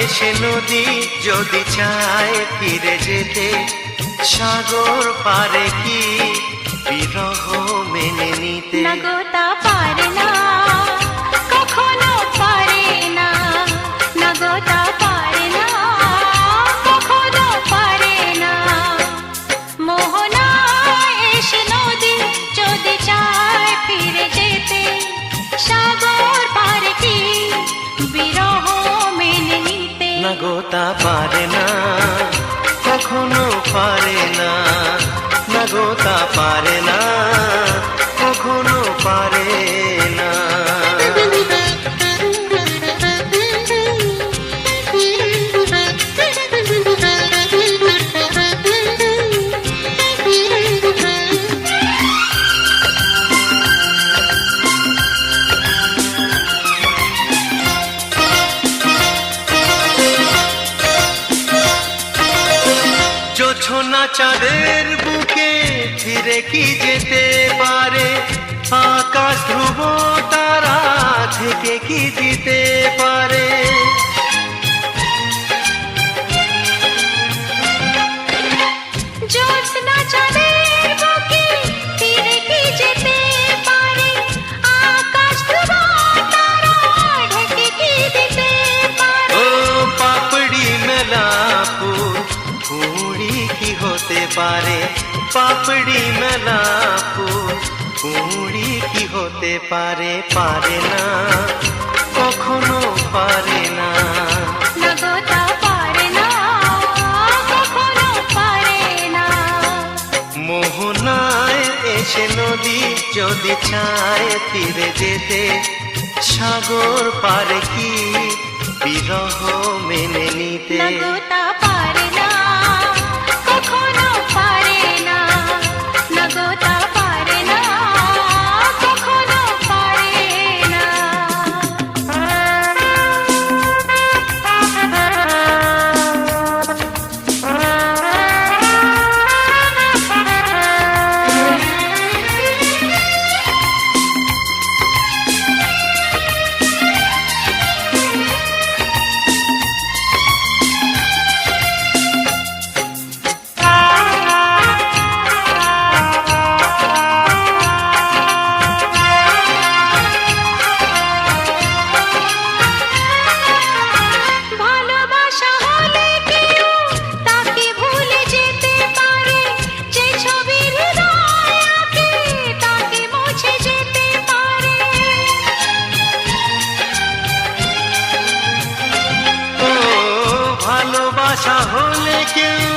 এসে নদী যদি চায় ফিরে যেতে, সাগর পারে কি বিরহ মেনে নিতে? না গো তা পারে না, কখনো পারে না। না গো তা পারে না, কখনো পারে না। মোহনা এসে নদী যদি চায় ফিরে যেতে, সাগর পারে কি বিরহ মেনে নিতে? না গো তা পারে না, কখনো পারে না। না গো তা পারে না, কখনো পারে না। জোছনা চাঁদের বুকে ফিরে কি যেতে পারে? আকাশ ধ্রুব তারা থেকে কি দিতে পারে? জ্যোৎস্না চাঁদের বুকে ফিরে কি যেতে পারে? আকাশ ধ্রুব তারা ঢেকে কি দিতে পারে? ও পাপড়ি মেলা ফুল কুড়ি কি হতে পারে? পাপড়ি মেলা ফুল কুড়ি কি হতে পারে? পারে না, কখনো পারে না। না গো তা পারে না, কখনো পারে না। মোহনায় এসে নদী যদি চায় ফিরে যেতে, সাগর পারে কি বিরহ মেনে নিতে? না গো তা পারে না, কখনো পারে না। না গো তা পারে না, কখনো পারে না। ভালোবাসা হলে কেউ তাকে ভুলে যেতে পারে, যে ছবির হৃদয় আঁকে তাকে মুছে যেতে পারে। ও ভালোবাসা হলে কেউ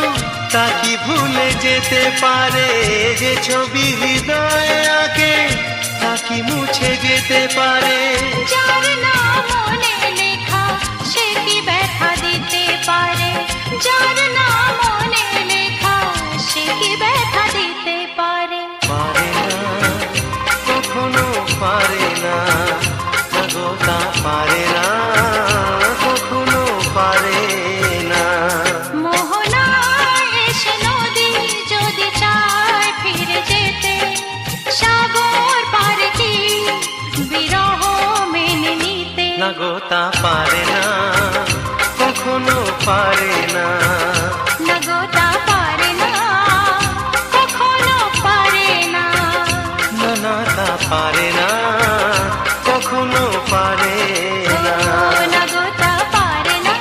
তাকে ভুলে যেতে পারে, যে ছবি হৃদয়ে আঁকে তাকে মুছে যেতে পারে। যার নাম মনে লেখা সে কি ব্যথা দিতে পারে? যার নাম মনে লেখা সে কি ব্যথা দিতে পারে? পারে না, কখনো পারে না। না গো তা পারে না, কখনো পারে না। মোহনা এসে নদী যদি চায় ফিরে যেতে, সাগর পারে কি বিরহ মেনে নিতে? না গো তা পারে না, কখনো পারে না। না গো তা পারে না, কখনো পারে না। না না তা পারে না, কখনো পারে না। না গো তা পারে না,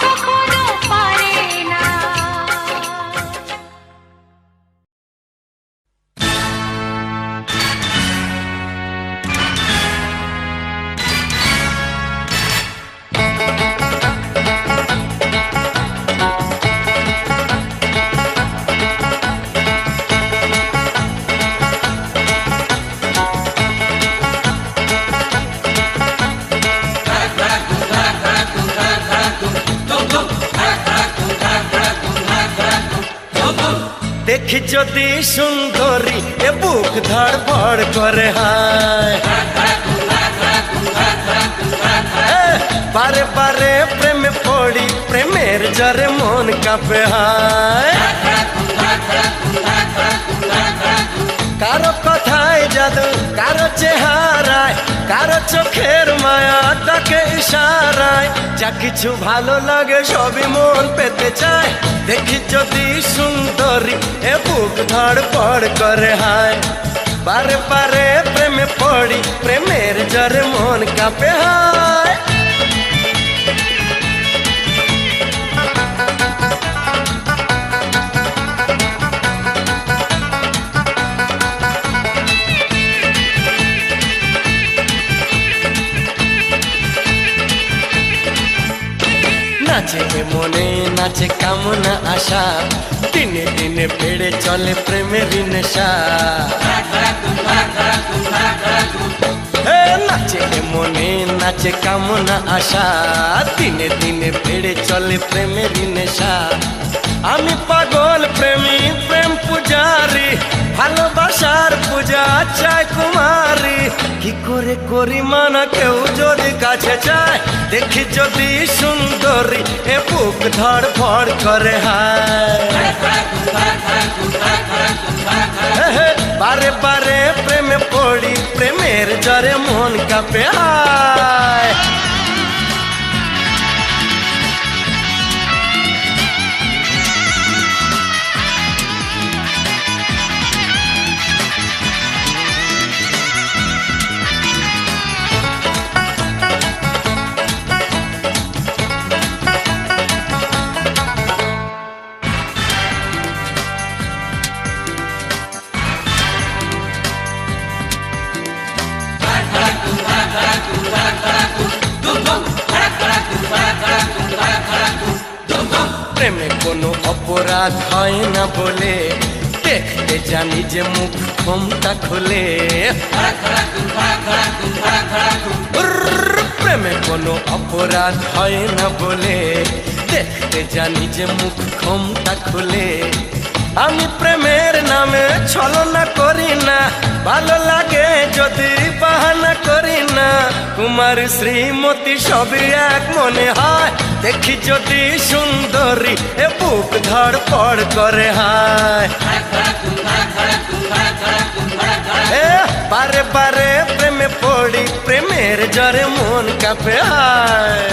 কখনো পারে না। দেখি যদি সুন্দরী এ বুক ধড়ফড় করে, হায় বারে বারে প্রেমে পড়ি, প্রেমের জ্বরে মন কাঁপে, হায় কারো কথায় জাদু, কারো চেহারায় কারো চোখের মায়া তাকে ইশারায় যা কিছু ভালো লাগে সবই মন পেতে চায় দেখি যদি সুন্দরী এ বুক ধড়পড় করে হায় বারে বারে প্রেমে পড়ি প্রেমের জ্বরে মন কাঁপে হায় নাচে মনে নাচে কামনা আশা দিনে দিনে বেড়ে চলে প্রেমের নেশা নাচে মনে নাচে কামনা আশা দিনে দিনে বেড়ে চলে প্রেমের নেশা আমি পাগল প্রেমী প্রেম পূজারি ভালোবাসার পূজা চাই কুমারী কি করে করি মানা কেউ যদি কাছে চায় দেখি যদি সুন্দরী এ বুক ধড়ফড় করে হায় বারে বারে প্রেমে পড়ি প্রেমের জ্বরে মন কাঁপে হায় প্রেমে কোনো অপরাধ হয় না বলে দেখতে জানি যে মুখ ক্ষমতা খুলে প্রেমে কোনো অপরাধ হয় না বলে দেখতে জানি যে মুখ ক্ষমতা খুলে আমি প্রেমের নামে ছলনা করি না ভালো লাগে যদি বাহানা করি না কুমার শ্রীমতী সবই এক মনে হয় দেখি যদি সুন্দরী এ বুক ধড়পড় করে হায় বারে বারে প্রেমে পড়ি প্রেমের জ্বরে মন কাঁপে হায়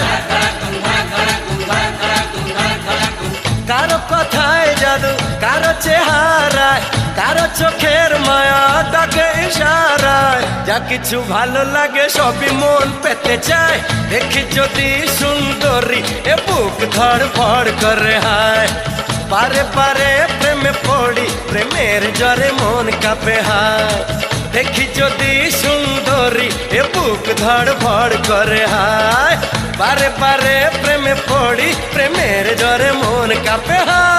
কারো কথায় জাদু কারো চেহারায় কারো চোখের মায়া ডাকে ইশারায় যা কিছু ভালো লাগে সবই মন পেতে চায় দেখি যদি সুন্দরী এ বুক ধড়ফড় করে হায় বারে বারে প্রেমে পড়ি প্রেমের জ্বরে মন কাঁপে হায় দেখি যদি সুন্দরী এ বুক ধড়ফড় করে হায় বারে বারে প্রেমে পড়ি প্রেমের জ্বরে মন কাঁপে হায়